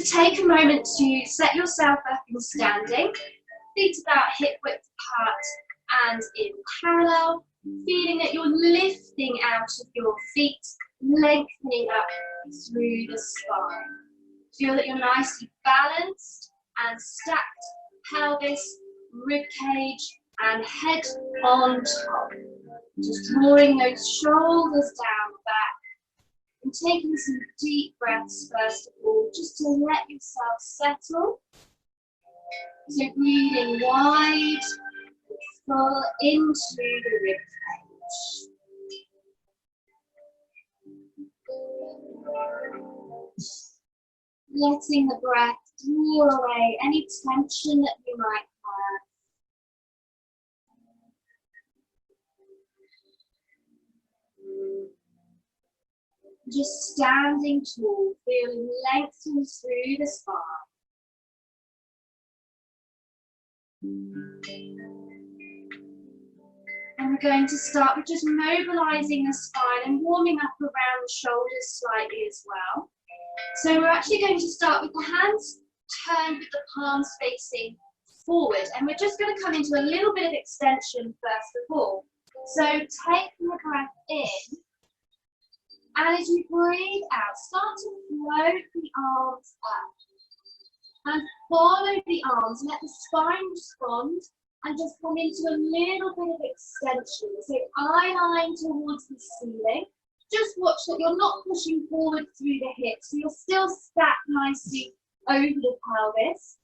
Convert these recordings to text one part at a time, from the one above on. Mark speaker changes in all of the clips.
Speaker 1: Take a moment to set yourself up in standing, feet about hip width apart and in parallel, feeling that you're lifting out of your feet, lengthening up through the spine. Feel that you're nicely balanced and stacked, pelvis, rib cage and head on top. Just drawing those shoulders down back and taking some deep breaths first of all, just to let yourself settle. So breathing wide, full into the rib cage. Letting the breath draw away any tension that you might have. Just standing tall, feeling lengthened through the spine. And we're going to start with just mobilising the spine and warming up around the shoulders slightly as well. So we're actually going to start with the hands turned with the palms facing forward. And we're just going to come into a little bit of extension first of all. So taking the breath in. And as you breathe out, start to float the arms up. And follow the arms, let the spine respond. And just come into a little bit of extension. So eye line towards the ceiling. Just watch that you're not pushing forward through the hips. So you're still stacked nicely over the pelvis.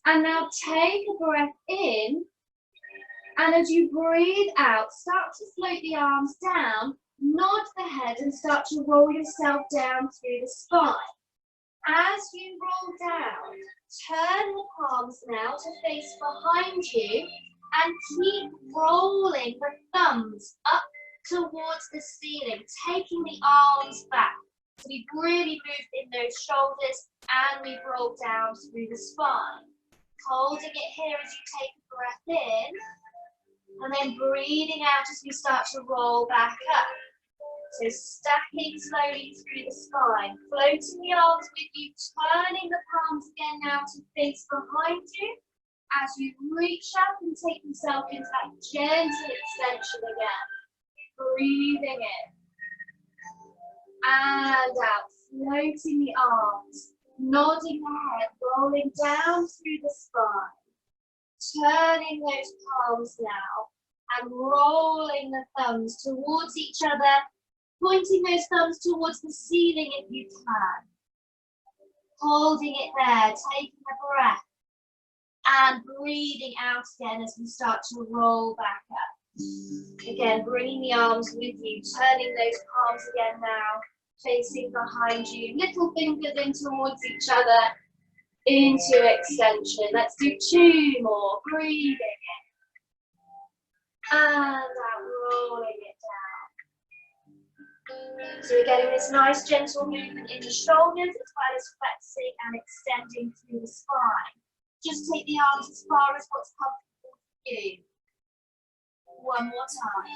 Speaker 1: And now take a breath in. And as you breathe out, start to float the arms down. Nod the head and start to roll yourself down through the spine. As you roll down, turn the palms now to face behind you and keep rolling the thumbs up towards the ceiling, taking the arms back. So we've really moved in those shoulders and we've rolled down through the spine. Holding it here as you take a breath in and then breathing out as we start to roll back up. So stacking slowly through the spine, floating the arms with you, turning the palms again now to face behind you as you reach up and take yourself into that gentle extension again. Breathing in and out, floating the arms, nodding the head, rolling down through the spine, turning those palms now and rolling the thumbs towards each other, pointing those thumbs towards the ceiling if you can. Holding it there, taking a breath and breathing out again as we start to roll back up. Again, bringing the arms with you, turning those palms again now, facing behind you, little fingers in towards each other, into extension. Let's do 2 more, breathing in, and out, rolling it down. So we're getting this nice gentle movement in the shoulders as well as flexing and extending through the spine. Just take the arms as far as what's comfortable for you. One more time.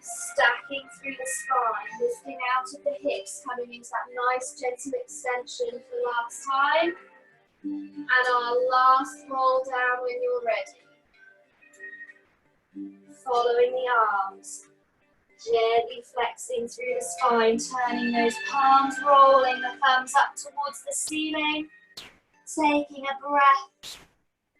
Speaker 1: Stacking through the spine, lifting out of the hips, coming into that nice gentle extension for last time. And our last roll down when you're ready. Following the arms. Gently flexing through the spine, turning those palms, rolling the thumbs up towards the ceiling. Taking a breath.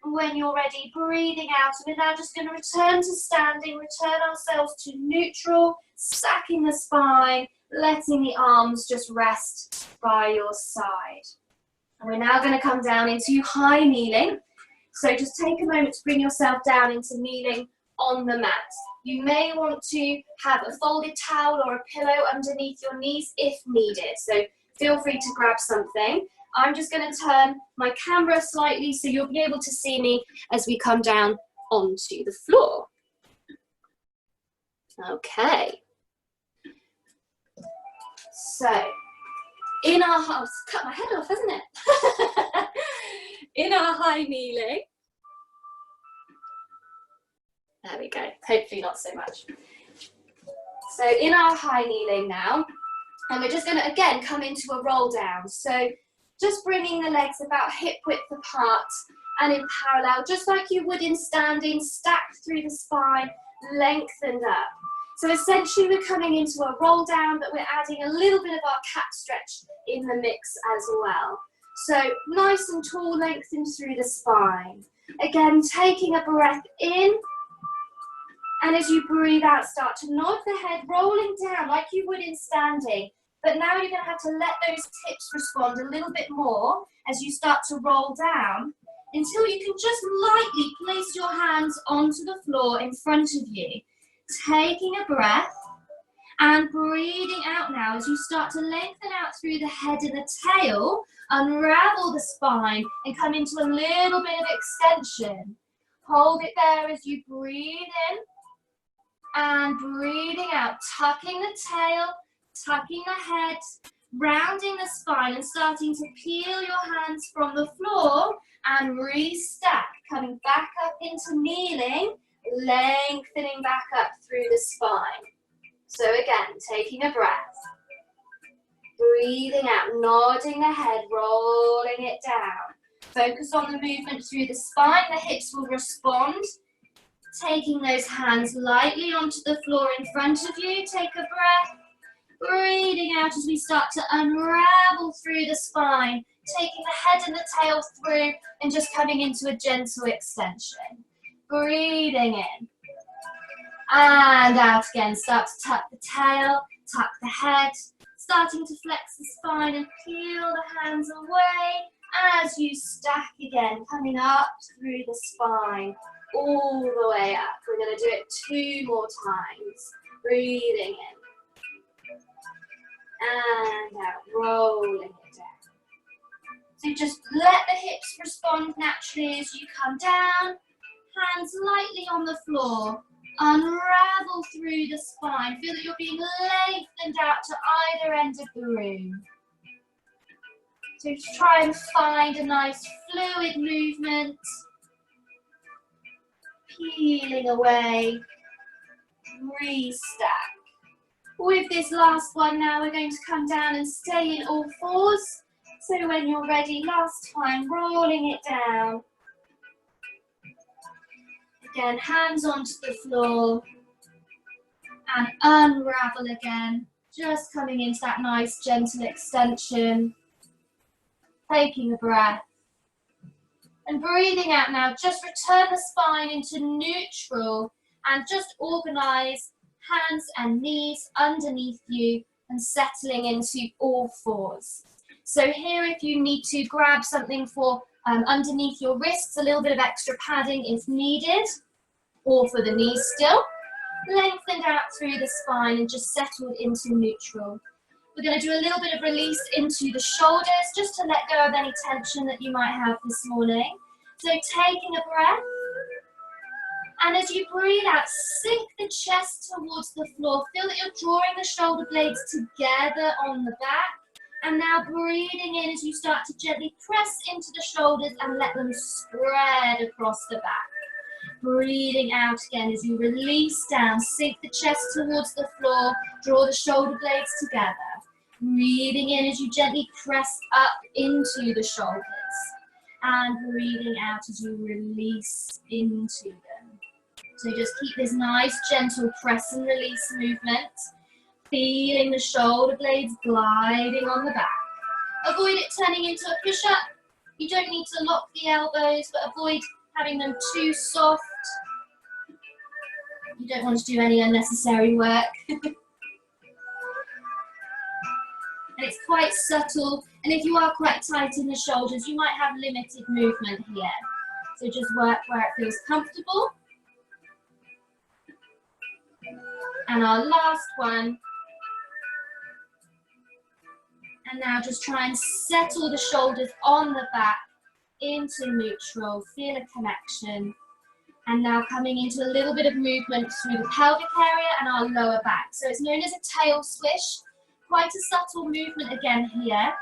Speaker 1: When you're ready, breathing out. We're now just going to return to standing, return ourselves to neutral, stacking the spine, letting the arms just rest by your side. And we're now going to come down into high kneeling. So just take a moment to bring yourself down into kneeling on the mat. You may want to have a folded towel or a pillow underneath your knees if needed. So feel free to grab something. I'm just going to turn my camera slightly so you'll be able to see me as we come down onto the floor. Okay. So, in our house, cut my head off, hasn't it? In our high kneeling. There we go. Hopefully not so much. So in our high kneeling now,
Speaker 2: And we're just going to, again, come into a roll down. So just bringing the legs about hip width apart and in parallel, just like you would in standing, stacked through the spine, lengthened up. So essentially we're coming into a roll down, but we're adding a little bit of our cat stretch in the mix as well. So nice and tall, lengthened through the spine. Again, taking a breath in. And as you breathe out, start to nod the head, rolling down like you would in standing. But now you're going to have to let those hips respond a little bit more as you start to roll down until you can just lightly place your hands onto the floor in front of you. Taking a breath and breathing out now as you start to lengthen out through the head and the tail, unravel the spine and come into a little bit of extension. Hold it there as you breathe in and breathing out, tucking the tail, tucking the head, rounding the spine and starting to peel your hands from the floor and restack, coming back up into kneeling, lengthening back up through the spine. So again, taking a breath, breathing out, nodding the head, rolling it down. Focus on the movement through the spine, the hips will respond. Taking those hands lightly onto the floor in front of you, take a breath. Breathing out as we start to unravel through the spine, taking the head and the tail through and just coming into a gentle extension. Breathing in and out again. Start to tuck the tail, tuck the head, starting to flex the spine and peel the hands away as you stack again, coming up through the spine, all the way up. We're going to do it 2 more times. Breathing in. And out, rolling it down. So just let the hips respond naturally as you come down. Hands lightly on the floor. Unravel through the spine. Feel that you're being lengthened out to either end of the room. So just try and find a nice fluid movement. Peeling away. Restack. With this last one now, we're going to come down and stay in all fours. So when you're ready, last time, rolling it down. Again, hands onto the floor. And unravel again. Just coming into that nice gentle extension. Taking a breath. And breathing out now, just return the spine into neutral and just organize hands and knees underneath you and settling into all fours. So here, if you need to grab something for underneath your wrists, a little bit of extra padding if needed, or for the knees still. Lengthened out through the spine and just settled into neutral. We're going to do a little bit of release into the shoulders just to let go of any tension that you might have this morning. So taking a breath. And as you breathe out, sink the chest towards the floor. Feel that you're drawing the shoulder blades together on the back. And now breathing in as you start to gently press into the shoulders and let them spread across the back. Breathing out again as you release down, sink the chest towards the floor, draw the shoulder blades together. Breathing in as you gently press up into the shoulders. And breathing out as you release into them. So just keep this nice, gentle press and release movement. Feeling the shoulder blades gliding on the back. Avoid it turning into a push-up. You don't need to lock the elbows, but avoid having them too soft. You don't want to do any unnecessary work. And it's quite subtle. And if you are quite tight in the shoulders, you might have limited movement here. So just work where it feels comfortable. And our last one. And now just try and settle the shoulders on the back into neutral. Feel a connection. And now coming into a little bit of movement through the pelvic area and our lower back. So it's known as a tail swish. Quite a subtle movement again here.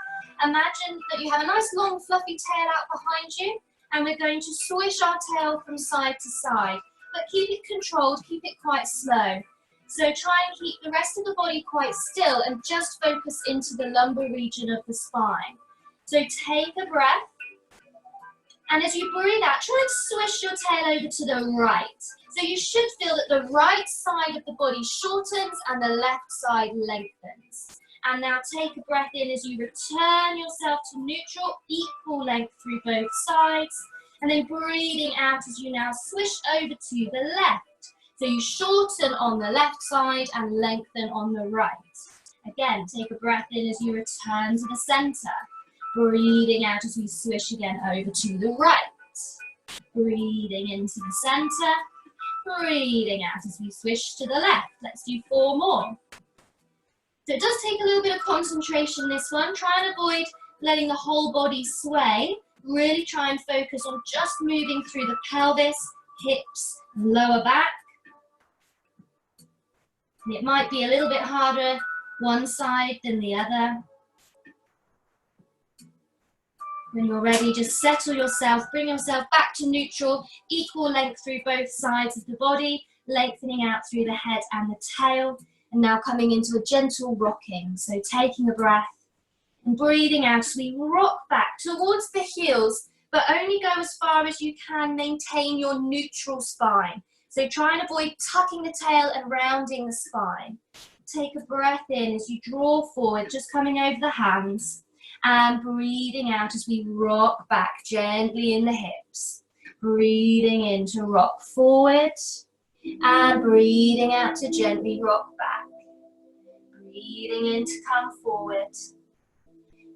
Speaker 2: Imagine that you have a nice long fluffy tail out behind you. And we're going to swish our tail from side to side. But keep it controlled, keep it quite slow. So try and keep the rest of the body quite still and just focus into the lumbar region of the spine. So take a breath. And as you breathe out, try and swish your tail over to the right. So you should feel that the right side of the body shortens and the left side lengthens. And now take a breath in as you return yourself to neutral, equal length through both sides. And then breathing out as you now swish over to the left. So you shorten on the left side and lengthen on the right. Again, take a breath in as you return to the center. Breathing out as we swish again over to the right. Breathing into the center. Breathing out as we swish to the left. Let's do 4 more. So it does take a little bit of concentration, this one. Try and avoid letting the whole body sway. Really try and focus on just moving through the pelvis, hips, lower back. And it might be a little bit harder one side than the other. When you're ready, just settle yourself, bring yourself back to neutral, equal length through both sides of the body, lengthening out through the head and the tail, and now coming into a gentle rocking. So taking a breath and breathing out as we rock back towards the heels, but only go as far as you can, maintain your neutral spine. So try and avoid tucking the tail and rounding the spine. Take a breath in as you draw forward, just coming over the hands. And breathing out as we rock back gently in the hips. Breathing in to rock forward. And breathing out to gently rock back. Breathing in to come forward.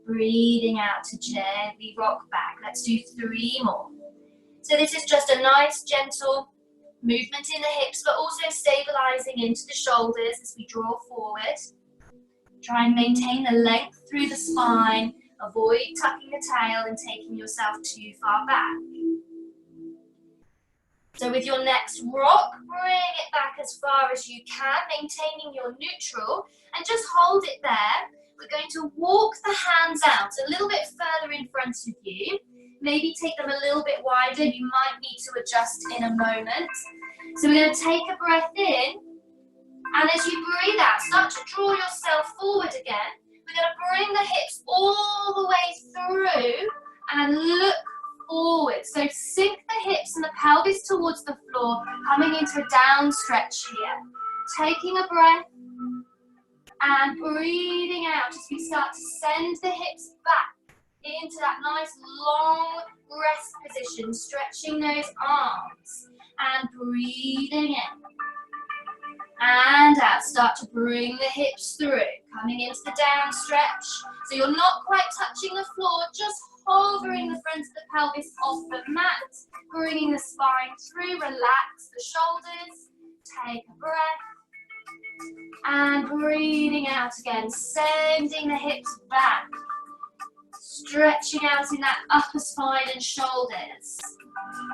Speaker 2: Breathing out to gently rock back. Let's do 3 more. So this is just a nice gentle movement in the hips, but also stabilizing into the shoulders as we draw forward. Try and maintain the length through the spine. Avoid tucking the tail and taking yourself too far back. So with your next rock, bring it back as far as you can, maintaining your neutral, and just hold it there. We're going to walk the hands out a little bit further in front of you. Maybe take them a little bit wider. You might need to adjust in a moment. So we're going to take a breath in. And as you breathe out, start to draw yourself forward again. We're going to bring the hips all the way through and look forward. So sink the hips and the pelvis towards the floor, coming into a down stretch here. Taking a breath and breathing out as we start to send the hips back into that nice long rest position, stretching those arms and breathing in. And out, start to bring the hips through, coming into the down stretch. So you're not quite touching the floor, just hovering the front of the pelvis off the mat, bringing the spine through, relax the shoulders, take a breath, and breathing out again, sending the hips back, stretching out in that upper spine and shoulders.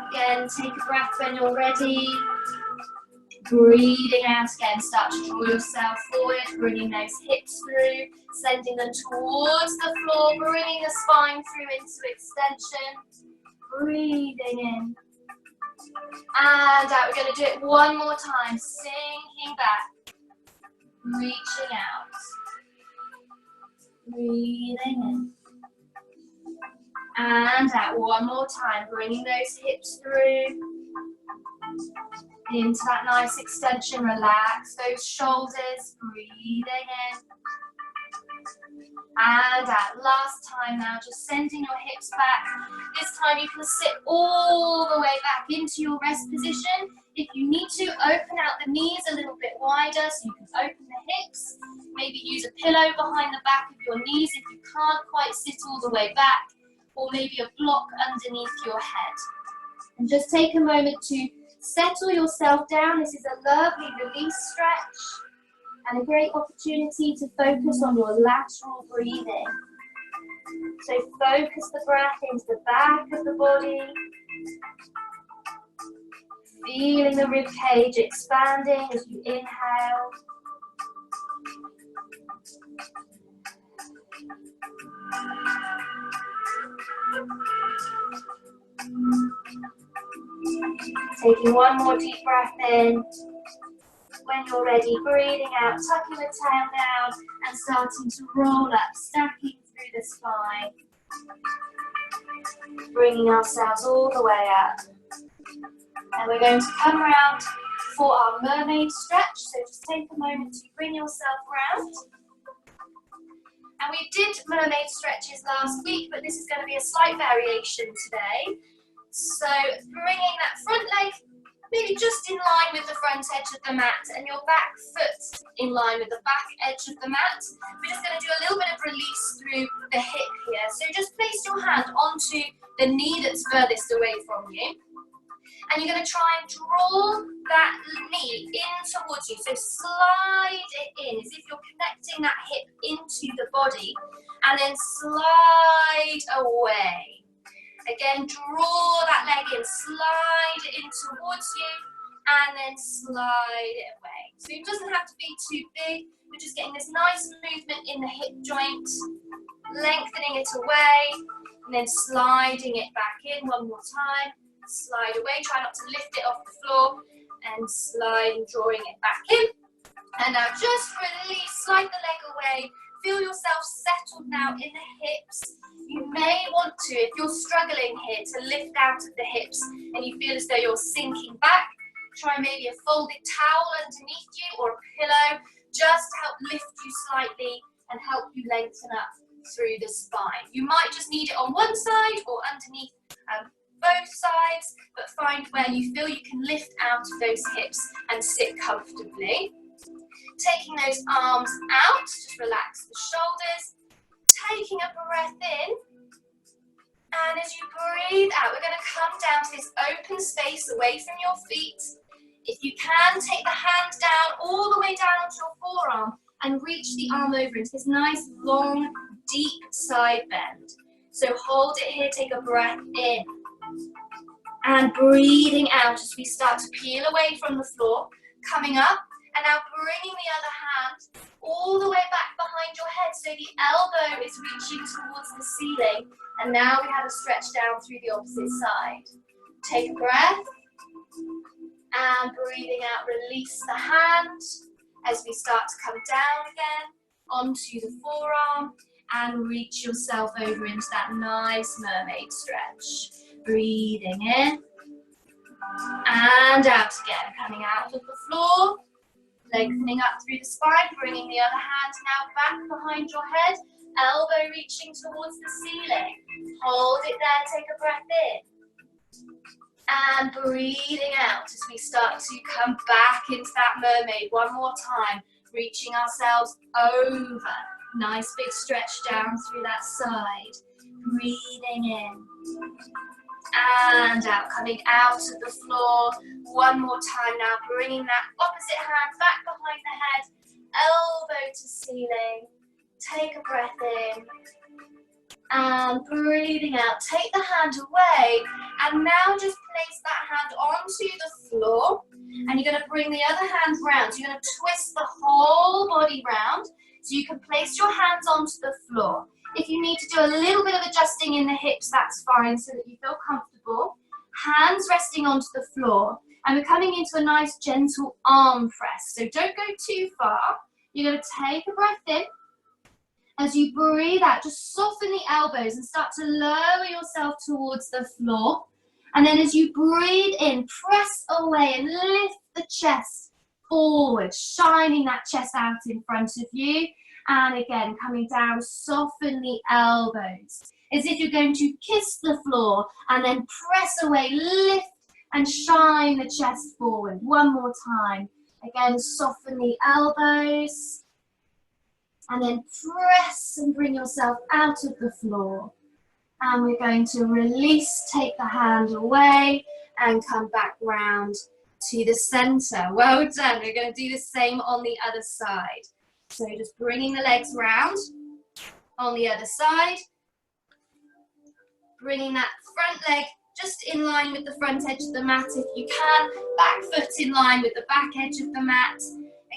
Speaker 2: Again, take a breath when you're ready. Breathing out again, start to draw yourself forward, bringing those hips through, sending them towards the floor, bringing the spine through into extension. Breathing in. And out, we're going to do it one more time, sinking back, reaching out. Breathing in. And out, one more time, bringing those hips through. Into that nice extension, relax those shoulders, breathing in. And out, last time now, just sending your hips back. This time you can sit all the way back into your rest position. If you need to, open out the knees a little bit wider so you can open the hips. Maybe use a pillow behind the back of your knees if you can't quite sit all the way back, or maybe a block underneath your head. And just take a moment to settle yourself down. This is a lovely release stretch and a great opportunity to focus on your lateral breathing. So focus the breath into the back of the body, feeling the rib cage expanding as you inhale. Taking one more deep breath in. When you're ready, breathing out, tucking the tail down and starting to roll up, stacking through the spine. Bringing ourselves all the way up. And we're going to come around for our mermaid stretch. So just take a moment to bring yourself round. And we did mermaid stretches last week, but this is going to be a slight variation today. So bringing that front leg maybe just in line with the front edge of the mat and your back foot in line with the back edge of the mat. We're just going to do a little bit of release through the hip here. So just place your hand onto the knee that's furthest away from you. And you're going to try and draw that knee in towards you. So slide it in as if you're connecting that hip into the body and then slide away. Again, draw that leg in, slide it in towards you and then slide it away. So it doesn't have to be too big. We're just getting this nice movement in the hip joint, lengthening it away and then sliding it back in one more time. Slide away, try not to lift it off the floor and slide and drawing it back in. And now just release, slide the leg away. Feel yourself settled now in the hips. You may want to, if you're struggling here, to lift out of the hips and you feel as though you're sinking back, try maybe a folded towel underneath you or a pillow, just to help lift you slightly and help you lengthen up through the spine. You might just need it on one side or underneath both sides, but find where you feel you can lift out of those hips and sit comfortably. Taking those arms out, just relax the shoulders, taking a breath in, and as you breathe out, we're going to come down to this open space away from your feet. If you can, take the hand down, all the way down onto your forearm, and reach the arm over into this nice, long, deep side bend. So hold it here, take a breath in. And breathing out as we start to peel away from the floor, coming up, and now bringing the other hand all the way back behind your head so the elbow is reaching towards the ceiling. And now we have a stretch down through the opposite side. Take a breath, and breathing out, release the hand as we start to come down again onto the forearm and reach yourself over into that nice mermaid stretch. Breathing in and out again, coming out of the floor, lengthening up through the spine, bringing the other hand now back behind your head, elbow reaching towards the ceiling. Hold it there, take a breath in. And breathing out as we start to come back into that mermaid one more time, reaching ourselves over. Nice big stretch down through that side. Breathing in. And out, coming out of the floor. One more time now, bringing that opposite hand back behind the head, elbow to ceiling. Take a breath in. And breathing out, take the hand away. And now just place that hand onto the floor. And you're going to bring the other hand round. So you're going to twist the whole body round. So you can place your hands onto the floor. If you need to do a little bit of adjusting in the hips, that's fine, so that you feel comfortable. Hands resting onto the floor. And we're coming into a nice gentle arm press. So don't go too far. You're going to take a breath in. As you breathe out, just soften the elbows and start to lower yourself towards the floor. And then as you breathe in, press away and lift the chest forward, shining that chest out in front of you. And again, coming down, soften the elbows, as if you're going to kiss the floor and then press away, lift and shine the chest forward. One more time. Again, soften the elbows and then press and bring yourself out of the floor. And we're going to release, take the hand away and come back round to the center. Well done. We're going to do the same on the other side. So just bringing the legs round on the other side. Bringing that front leg just in line with the front edge of the mat if you can. Back foot in line with the back edge of the mat.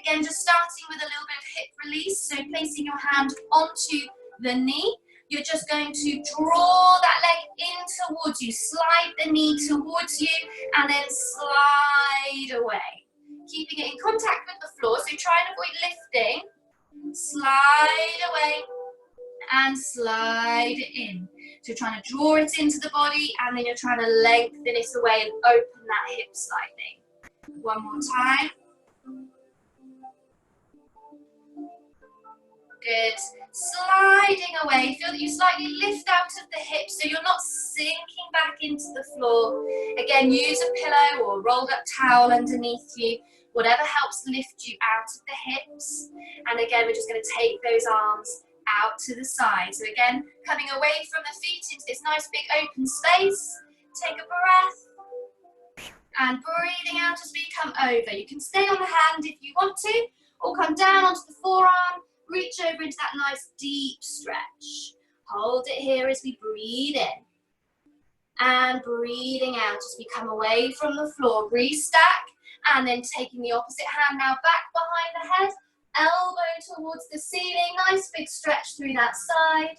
Speaker 2: Again, just starting with a little bit of hip release. So placing your hand onto the knee. You're just going to draw that leg in towards you. Slide the knee towards you and then slide away. keeping it in contact with the floor, so try and avoid lifting. Slide away and slide it in. So you're trying to draw it into the body, and then you're trying to lengthen it away and open that hip slightly. One more time. Good. Sliding away. Feel that you slightly lift out of the hips so you're not sinking back into the floor. Again, use a pillow or a rolled up towel underneath you. Whatever helps lift you out of the hips. And again, we're just going to take those arms out to the side. So again, coming away from the feet into this nice big open space. Take a breath. And breathing out as we come over. You can stay on the hand if you want to, or come down onto the forearm. Reach over into that nice deep stretch. Hold it here as we breathe in. And breathing out as we come away from the floor. Restack. And then taking the opposite hand now back behind the head. Elbow towards the ceiling. Nice big stretch through that side.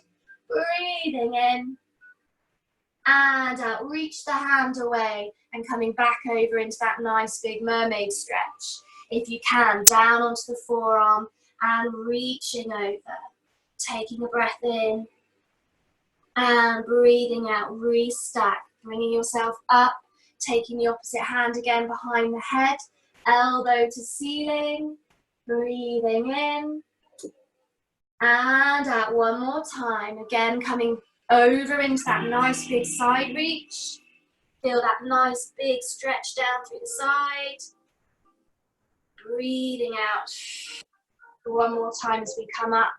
Speaker 2: Breathing in. And out. Reach the hand away. And coming back over into that nice big mermaid stretch. If you can, down onto the forearm. And reaching over, taking a breath in and breathing out, restack, bringing yourself up, taking the opposite hand again behind the head, elbow to ceiling, breathing in and out one more time. Again, coming over into that nice big side reach. Feel that nice big stretch down through the side. Breathing out. One more time as we come up.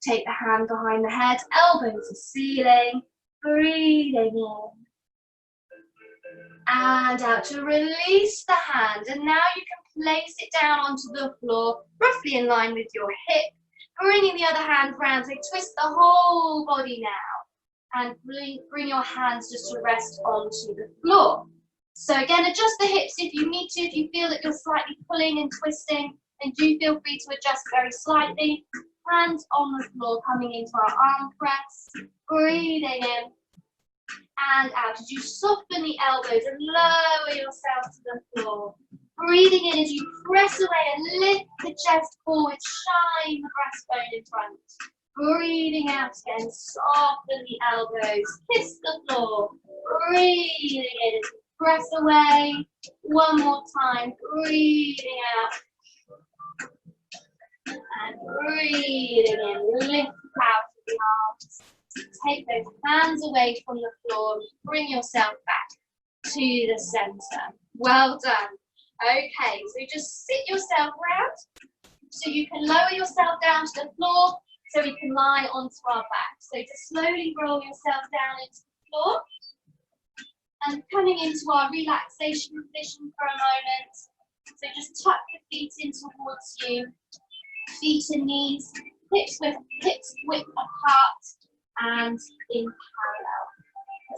Speaker 2: Take the hand behind the head, elbow to ceiling, breathing in. And out to release the hand. And now you can place it down onto the floor, roughly in line with your hip. Bringing the other hand round, so twist the whole body now. And bring your hands just to rest onto the floor. So again, adjust the hips if you need to. If you feel that you're slightly pulling and twisting, then do feel free to adjust very slightly. Hands on the floor, coming into our arm press. Breathing in and out as you soften the elbows and lower yourself to the floor. Breathing in as you press away and lift the chest forward, shine the breastbone in front. Breathing out again, soften the elbows, kiss the floor. Breathing in as you press away. One more time, breathing out. And breathing in, lift out of the arms. Take those hands away from the floor, bring yourself back to the center. Well done. Okay, so just sit yourself round so you can lower yourself down to the floor so we can lie onto our back. So just slowly roll yourself down into the floor and coming into our relaxation position for a moment. So just tuck your feet in towards you, feet and knees, hips width apart and in parallel.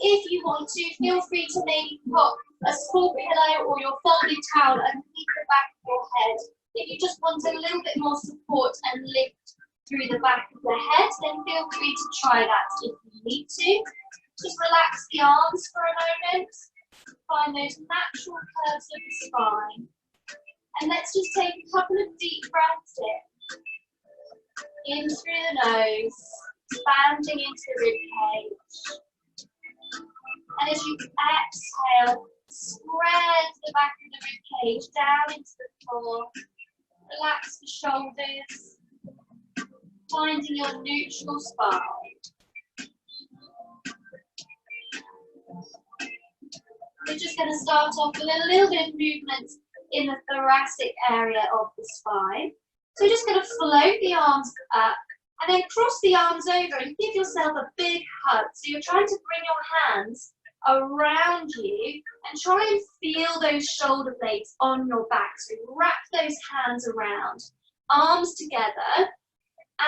Speaker 2: If you want to, feel free to maybe put a small pillow or your folded towel underneath the back of your head. If you just want a little bit more support and lift through the back of the head, then feel free to try that if you need to. Just relax the arms for a moment. Find those natural curves of the spine. And let's just take a couple of deep breaths in through the nose, expanding into the rib cage. And as you exhale, spread the back of the rib cage down into the floor. Relax the shoulders, finding your neutral spine. We're just going to start off with a little bit of movement in the thoracic area of the spine. So you're just going to float the arms up and then cross the arms over and give yourself a big hug. So you're trying to bring your hands around you and try and feel those shoulder blades on your back. So wrap those hands around, arms together.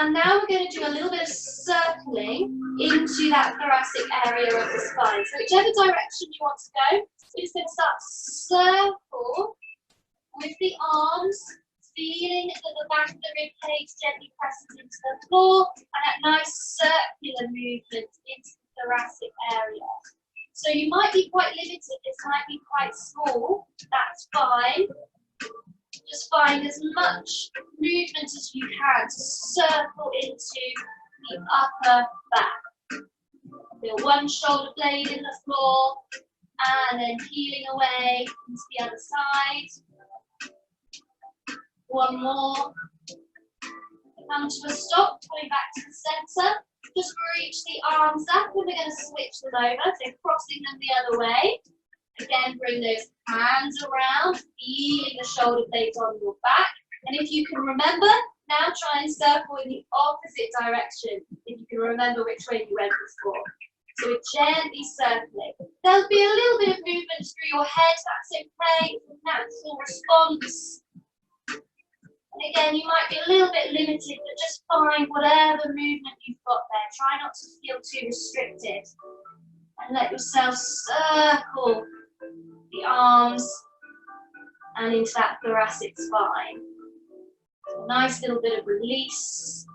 Speaker 2: And now we're going to do a little bit of circling into that thoracic area of the spine. So whichever direction you want to go, we're just going to start circle with the arms, feeling that the back of the rib cage gently presses into the floor, and that nice circular movement into the thoracic area. So you might be quite limited, this might be quite small, that's fine.
Speaker 1: Just find as much movement as you can to circle into the upper back. Feel one shoulder blade in the floor and then healing away into the other side. One more. Come to a stop, coming back to the center. Just reach the arms up and we're going to switch them over, so crossing them the other way. Again, bring those hands around, feeling the shoulder blades on your back. And if you can remember, now try and circle in the opposite direction, if you can remember which way you went before. So we're gently circling. There'll be a little bit of movement through your head, that's okay, it's a natural response. And again, you might be a little bit limited, but just find whatever movement you've got there. Try not to feel too restricted. And let yourself circle the arms and into that thoracic spine. So a nice little bit of release.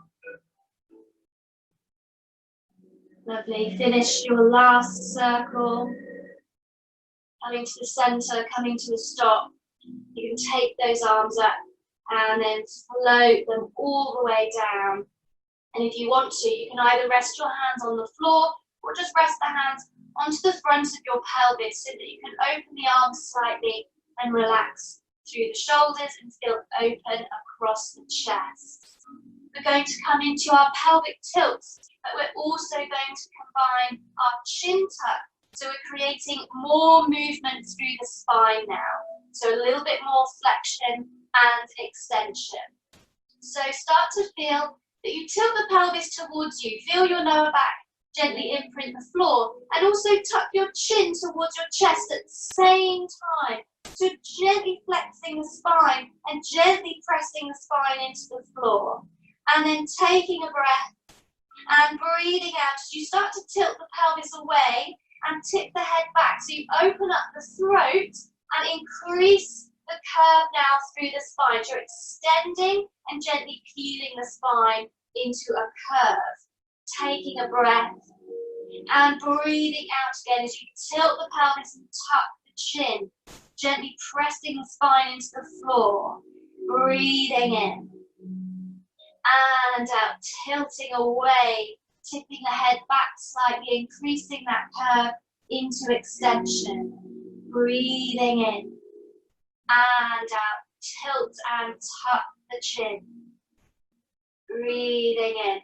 Speaker 1: Lovely. Finish your last circle. Coming to the center, coming to a stop. You can take those arms up and then float them all the way down. And if you want to, you can either rest your hands on the floor or just rest the hands onto the front of your pelvis so that you can open the arms slightly and relax through the shoulders and feel open across the chest. We're going to come into our pelvic tilts, but we're also going to combine our chin tuck. So we're creating more movement through the spine now. So a little bit more flexion and extension. So start to feel that you tilt the pelvis towards you. Feel your lower back gently imprint the floor, and also tuck your chin towards your chest at the same time. So gently flexing the spine and gently pressing the spine into the floor. And then taking a breath and breathing out as you start to tilt the pelvis away and tip the head back. So you open up the throat and increase the curve now through the spine. So you're extending and gently peeling the spine into a curve. Taking a breath and breathing out again as you tilt the pelvis and tuck the chin. Gently pressing the spine into the floor. Breathing in. And out, tilting away, tipping the head back slightly, increasing that curve into extension. Breathing in. And out, tilt and tuck the chin. Breathing in.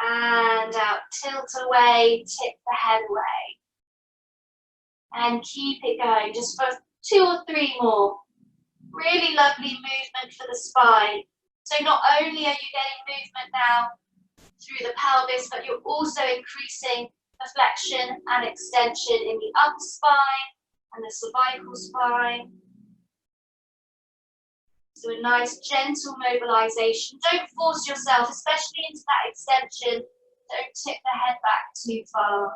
Speaker 1: And out, tilt away, tip the head away. And keep it going, just for 2 or 3 more. Really lovely movement for the spine. So not only are you getting movement now through the pelvis, but you're also increasing the flexion and extension in the upper spine and the cervical spine. So a nice gentle mobilization. Don't force yourself, especially into that extension. Don't tip the head back too far.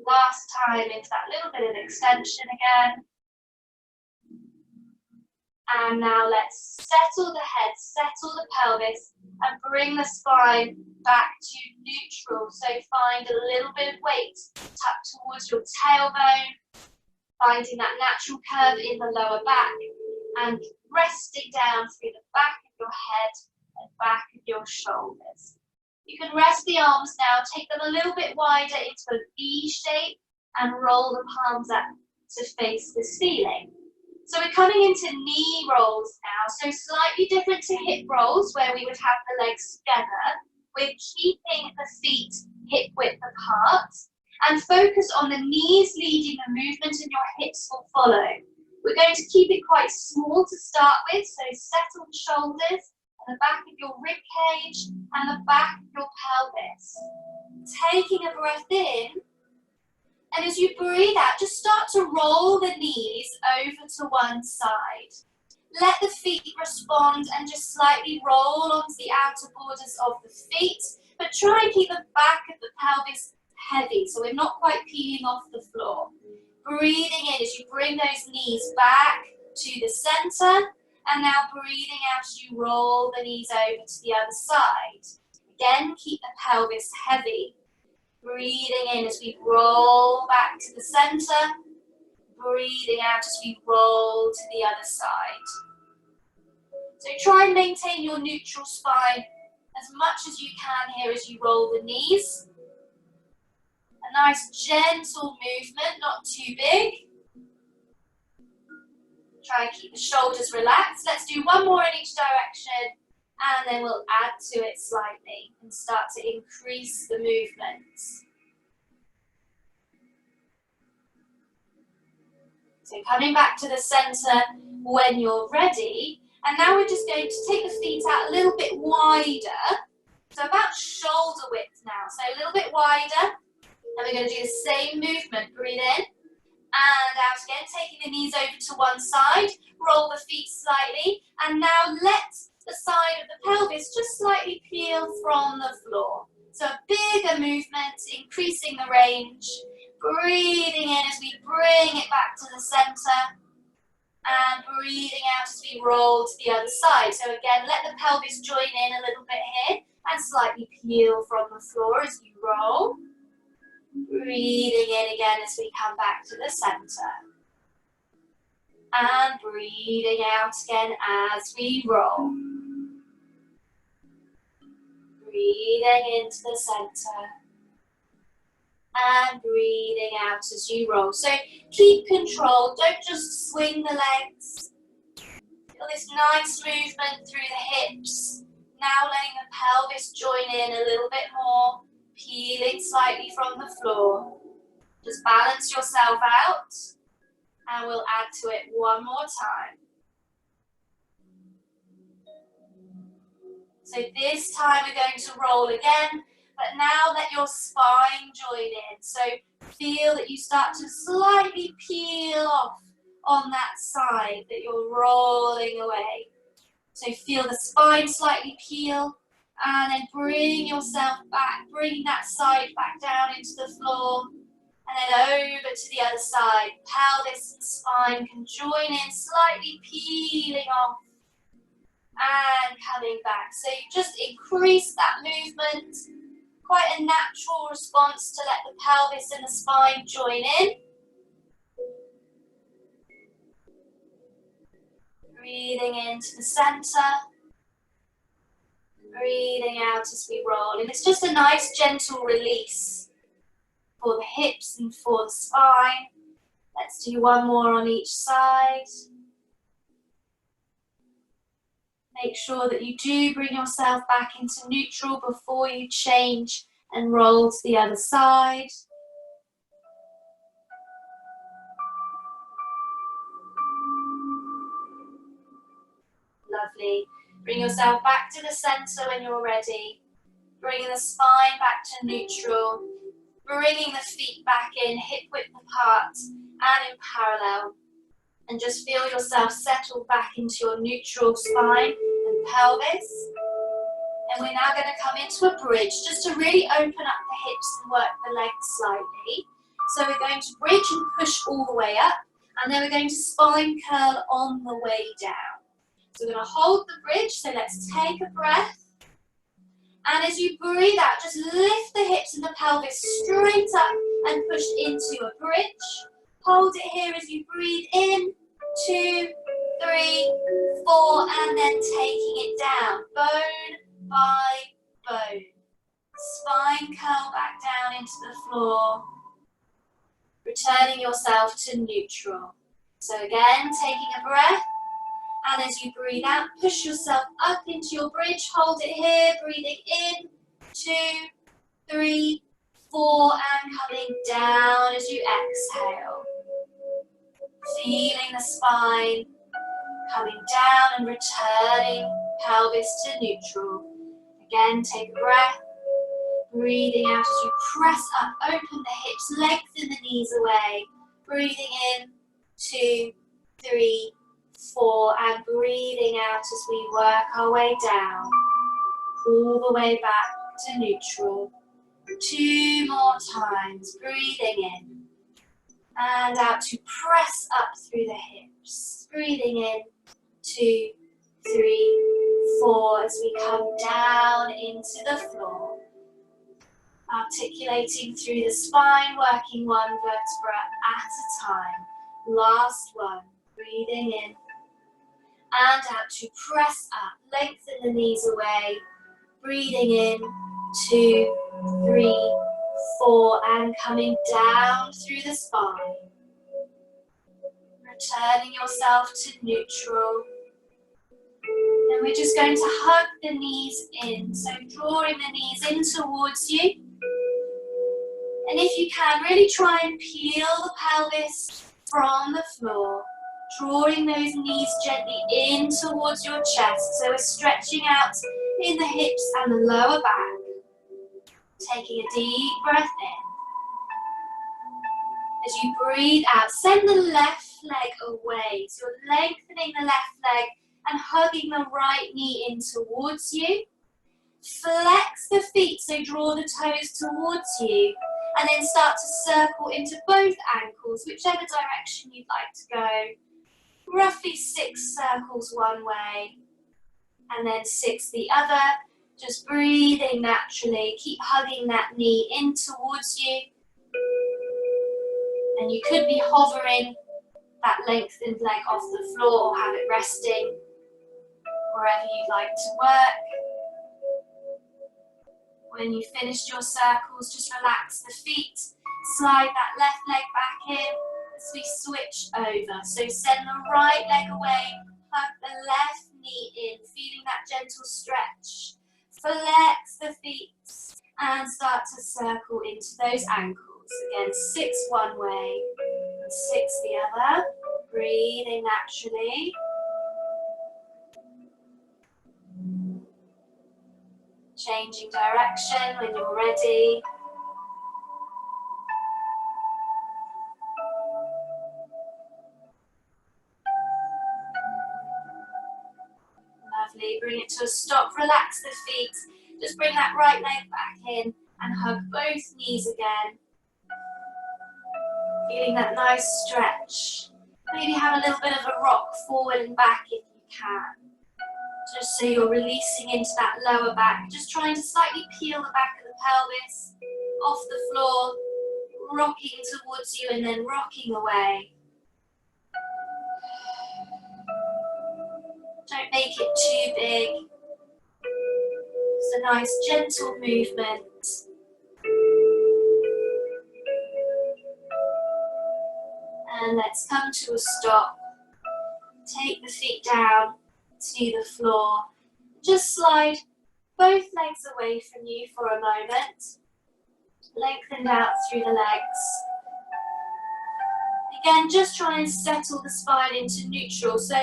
Speaker 1: Last time into that little bit of extension again. And now let's settle the head, settle the pelvis, and bring the spine back to neutral. So find a little bit of weight tucked towards your tailbone, finding that natural curve in the lower back, and resting down through the back of your head and back of your shoulders. You can rest the arms now, take them a little bit wider into a V shape, and roll the palms up to face the ceiling. So we're coming into knee rolls now, so slightly different to hip rolls where we would have the legs together. We're keeping the feet hip width apart and focus on the knees leading the movement and your hips will follow. We're going to keep it quite small to start with, so settle the shoulders and the back of your rib cage and the back of your pelvis. Taking a breath in. And as you breathe out, just start to roll the knees over to one side. Let the feet respond and just slightly roll onto the outer borders of the feet, but try and keep the back of the pelvis heavy, so we're not quite peeling off the floor. Breathing in as you bring those knees back to the center, and now breathing out as you roll the knees over to the other side. Again, keep the pelvis heavy.
Speaker 2: Breathing in as we roll back to the center. Breathing out as we roll to the other side. So try and maintain your neutral spine as much as you can here as you roll the knees. A nice gentle movement, not too big. Try and keep the shoulders relaxed. Let's do one more in each direction and then we'll add to it slightly and start to increase the movements. So coming back to the center when you're ready. And now we're just going to take the feet out a little bit wider. So about shoulder width now. So a little bit wider. And we're going to do the same movement. Breathe in and out again. Taking the knees over to one side. Roll the feet slightly. And now let the side of the pelvis just slightly peel from the floor. So a bigger movement, increasing the range. Breathing in as we bring it back to the center. And breathing out as we roll to the other side. So again, let the pelvis join in a little bit here and slightly peel from the floor as you roll. Breathing in again as we come back to the center. And breathing out again as we roll. Breathing into the center. And breathing out as you roll. So keep control, don't just swing the legs. Feel this nice movement through the hips. Now letting the pelvis join in a little bit more, peeling slightly from the floor. Just balance yourself out and we'll add to it one more time. So this time we're going to roll again. But now let your spine join in. So feel that you start to slightly peel off on that side that you're rolling away. So feel the spine slightly peel and then bring yourself back, bring that side back down into the floor and then over to the other side. Pelvis and spine can join in, slightly peeling off and coming back. So you just increase that movement. Quite a natural response to let the pelvis and the spine join in. Breathing into the center. Breathing out as we roll. And it's just a nice gentle release for the hips and for the spine. Let's do one more on each side. Make sure that you do bring yourself back into neutral before you change and roll to the other side. Lovely. Bring yourself back to the center when you're ready. Bringing the spine back to neutral. Bringing the feet back in, hip width apart and in parallel. And just feel yourself settle back into your neutral spine and pelvis. And we're now going to come into a bridge just to really open up the hips and work the legs slightly. So we're going to bridge and push all the way up. And then we're going to spine curl on the way down. So we're going to hold the bridge. So let's take a breath. And as you breathe out, just lift the hips and the pelvis straight up and push into a bridge. Hold it here as you breathe in, 2, 3, 4, and then taking it down, bone by bone. Spine curl back down into the floor, returning yourself to neutral. So again, taking a breath, and as you breathe out, push yourself up into your bridge, hold it here, breathing in, 2, 3, 4, and coming down as you exhale. Feeling the spine coming down and returning pelvis to neutral. Again, take a breath. Breathing out as you press up, open the hips, lengthen the knees away. Breathing in, 2, 3, 4, and breathing out as we work our way down. All the way back to neutral. 2 more times. Breathing in. And out to press up through the hips. Breathing in, 2, 3, 4 as we come down into the floor. Articulating through the spine, working one vertebra at a time. Last one, breathing in and out to press up, lengthen the knees away, breathing in, 2, 3, 4, and coming down through the spine. Returning yourself to neutral. And we're just going to hug the knees in, so drawing the knees in towards you. And if you can, really try and peel the pelvis from the floor, drawing those knees gently in towards your chest. So we're stretching out in the hips and the lower back. Taking a deep breath in. As you breathe out, send the left leg away. So you're lengthening the left leg and hugging the right knee in towards you. Flex the feet, so draw the toes towards you. And then start to circle into both ankles, whichever direction you'd like to go. Roughly 6 circles one way, and then 6 the other. Just breathing naturally. Keep hugging that knee in towards you. And you could be hovering that lengthened leg off the floor or have it resting wherever you'd like to work. When you've finished your circles, just relax the feet. Slide that left leg back in as we switch over. So send the right leg away, hug the left knee in, feeling that gentle stretch. Flex the feet and start to circle into those ankles. Again, 6 one way and 6 the other. Breathing naturally. Changing direction when you're ready. Lovely, bring it to a stop, relax the feet. Just bring that right leg back in and hug both knees again. Feeling that nice stretch. Maybe have a little bit of a rock forward and back if you can. Just so you're releasing into that lower back. Just trying to slightly peel the back of the pelvis off the floor, rocking towards you and then rocking away. Don't make it too big. Just a nice gentle movement. And let's come to a stop. Take the feet down to the floor. Just slide both legs away from you for a moment. Lengthen out through the legs. Again, just try and settle the spine into neutral. So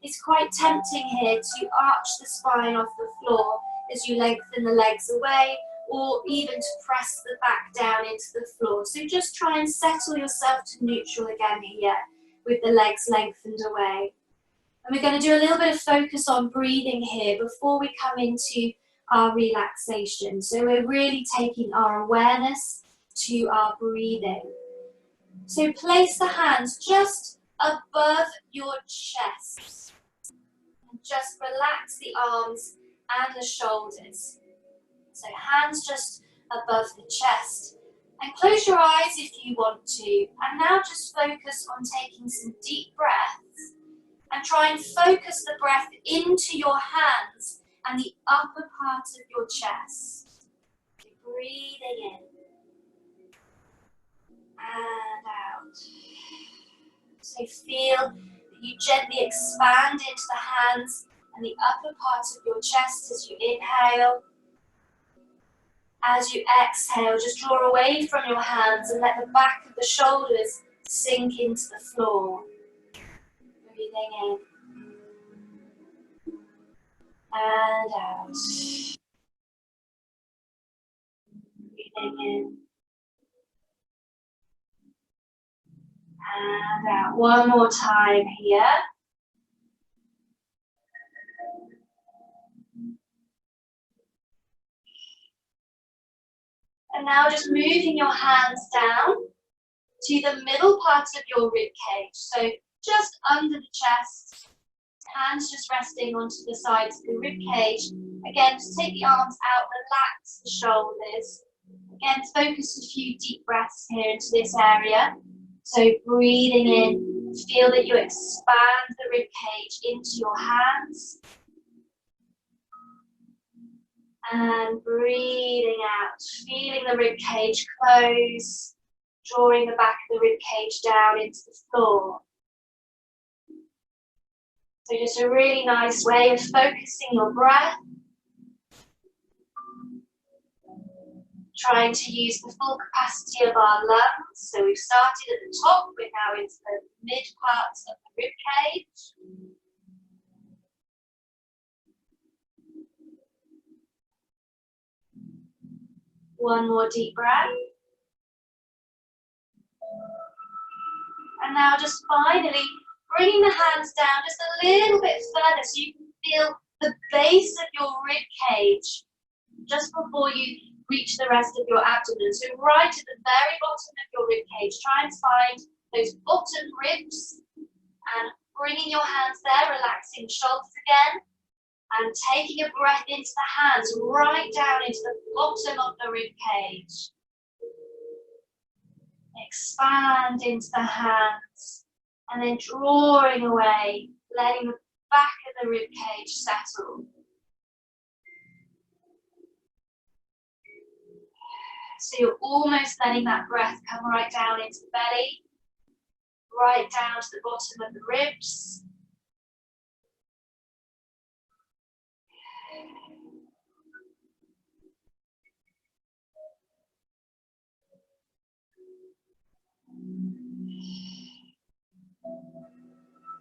Speaker 2: it's quite tempting here to arch the spine off the floor as you lengthen the legs away, or even to press the back down into the floor. So just try and settle yourself to neutral again here with the legs lengthened away. And we're going to do a little bit of focus on breathing here before we come into our relaxation. So we're really taking our awareness to our breathing. So place the hands just above your chest. And just relax the arms and the shoulders. So hands just above the chest. And close your eyes if you want to. And now just focus on taking some deep breaths. And try and focus the breath into your hands and the upper part of your chest. So breathing in. And out. So feel that you gently expand into the hands and the upper part of your chest as you inhale. As you exhale, just draw away from your hands and let the back of the shoulders sink into the floor. Breathing in. And out. Breathing in. And out. One more time here. And now just moving your hands down to the middle part of your rib cage. So just under the chest, hands just resting onto the sides of the rib cage. Again, just take the arms out, relax the shoulders.
Speaker 1: Again, focus a few deep breaths here into this area. So breathing in, feel that you expand the rib cage into your hands. And breathing out, feeling the rib cage close, drawing the back of the rib cage down into the floor. So just a really nice way of focusing your breath. Trying to use the full capacity of our lungs. So we've started at the top, we're now into the mid parts of the rib cage. One more deep breath. And now just finally bringing the hands down just a little bit further so you can feel the base of your rib cage just before you reach the rest of your abdomen. So right at the very bottom of your rib cage, try and find those bottom ribs and bringing your hands there, relaxing shoulders again and taking a breath into the hands right down into the bottom of the rib cage. Expand into the hands and then drawing away, letting the back of the rib cage settle. So you're almost letting that breath come right down into the belly, right down to the bottom of the ribs.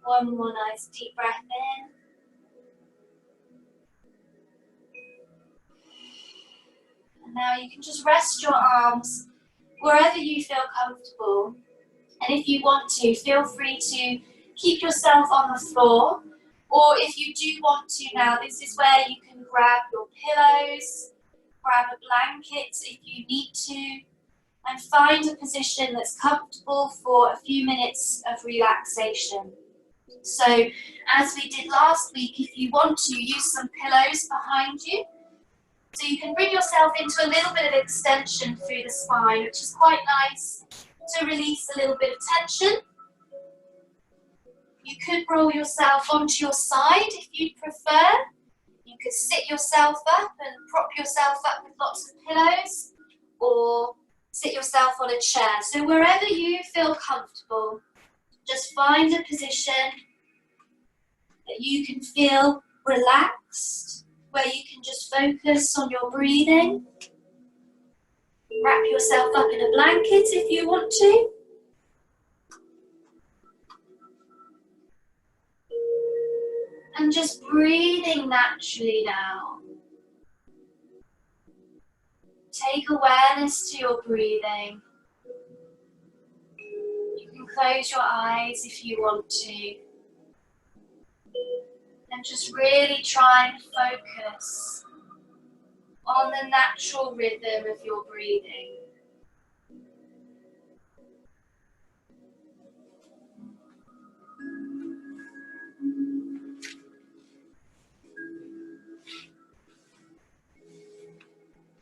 Speaker 1: One more nice deep breath in. And now you can just rest your arms wherever you feel comfortable. And if you want to, feel free to keep yourself on the floor. Or if you do want to now, this is where you can grab your pillows, grab a blanket if you need to, and find a position that's comfortable for a few minutes of relaxation. So, as we did last week, if you want to, use some pillows behind you. So you can bring yourself into a little bit of extension through the spine, which is quite nice to release a little bit of tension. You could roll yourself onto your side if you prefer. You could sit yourself up and prop yourself up with lots of pillows, or sit yourself on a chair. So wherever you feel comfortable, just find a position that you can feel relaxed, where you can just focus on your breathing. Wrap yourself up in a blanket if you want to. And just breathing naturally now. Take awareness to your breathing. You can close your eyes if you want to. And just really try and focus on the natural rhythm of your breathing.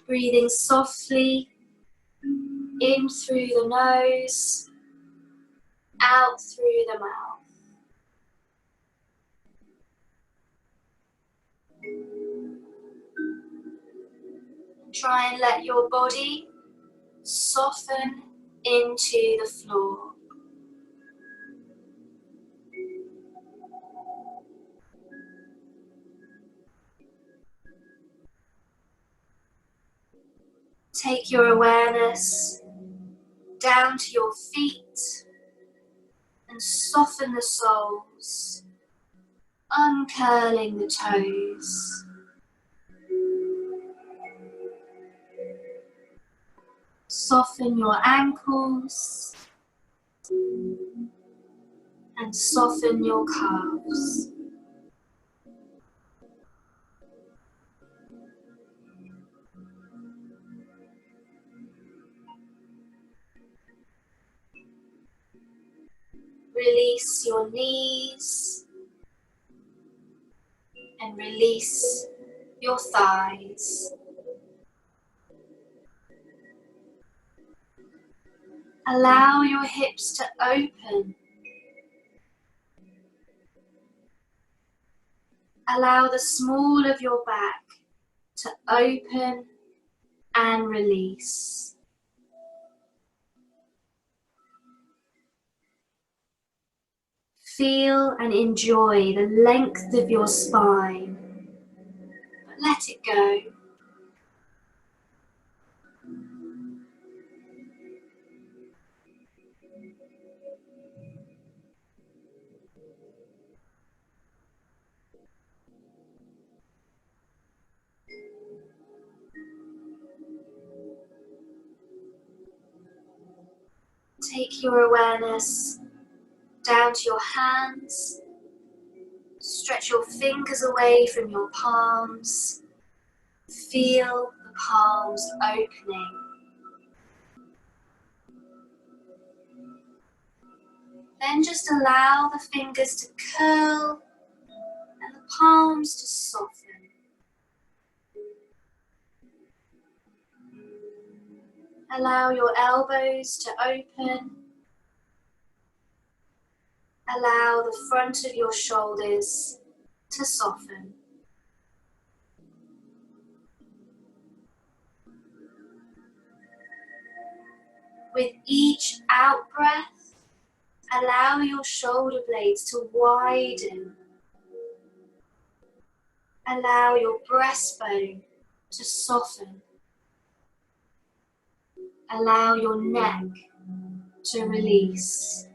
Speaker 1: Breathing softly in through the nose, out through the mouth. Try and let your body soften into the floor. Take your awareness down to your feet and soften the soles, uncurling the toes. Soften your ankles and soften your calves. Release your knees and release your thighs.
Speaker 2: Allow your hips to open. Allow the small of your back to open and release. Feel and enjoy the length of your spine, but let it go. Take your awareness down to your hands. Stretch your fingers away from your palms. Feel the palms opening. Then just allow the fingers to curl and the palms to soften. Allow your elbows to open. Allow the front of your shoulders to soften. With each out breath, allow your shoulder blades to widen. Allow your breastbone to soften. Allow your neck to release.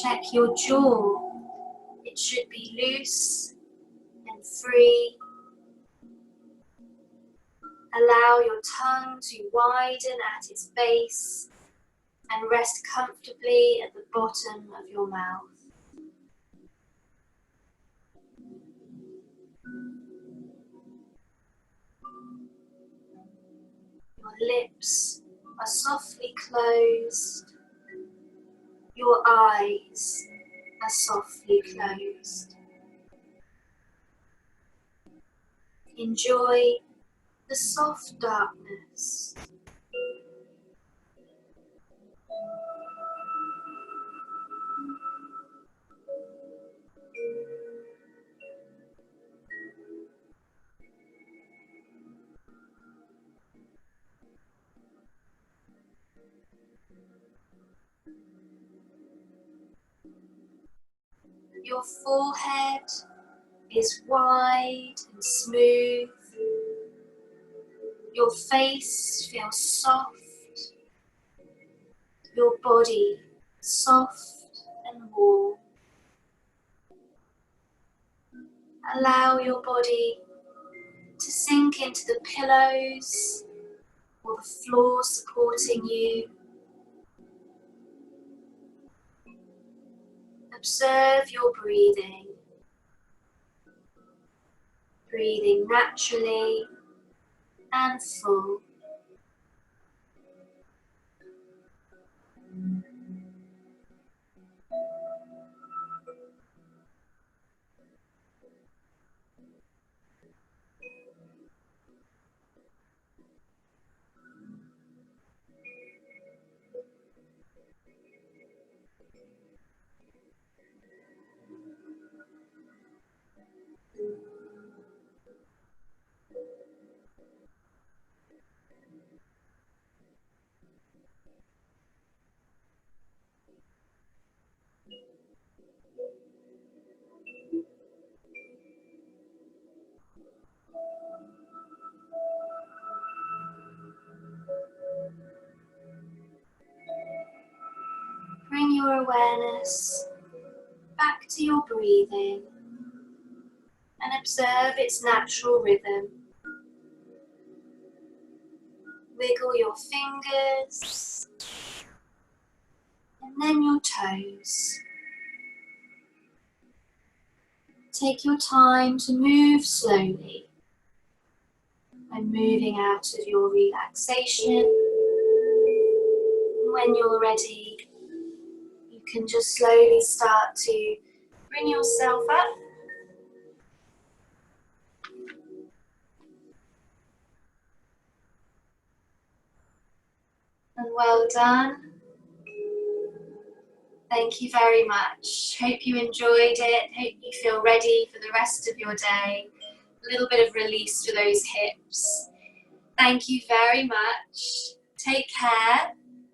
Speaker 2: Check your jaw. It should be loose and free. Allow your tongue to widen at its base and rest comfortably at the bottom of your mouth. Your lips are softly closed. Your eyes are softly closed. Enjoy the soft darkness. Your forehead is wide and smooth. Your face feels soft. Your body soft and warm. Allow your body to sink into the pillows or the floor supporting you. Observe your breathing. Breathing naturally and full. Bring your awareness back to your breathing and observe its natural rhythm. Wiggle your fingers and then your toes. Take your time to move slowly and moving out of your relaxation. When you're ready, you can just slowly start to bring yourself up And well done. Thank you very much. Hope you enjoyed it. Hope you feel ready for the rest of your day. A little bit of release for those hips. Thank you very much. Take care.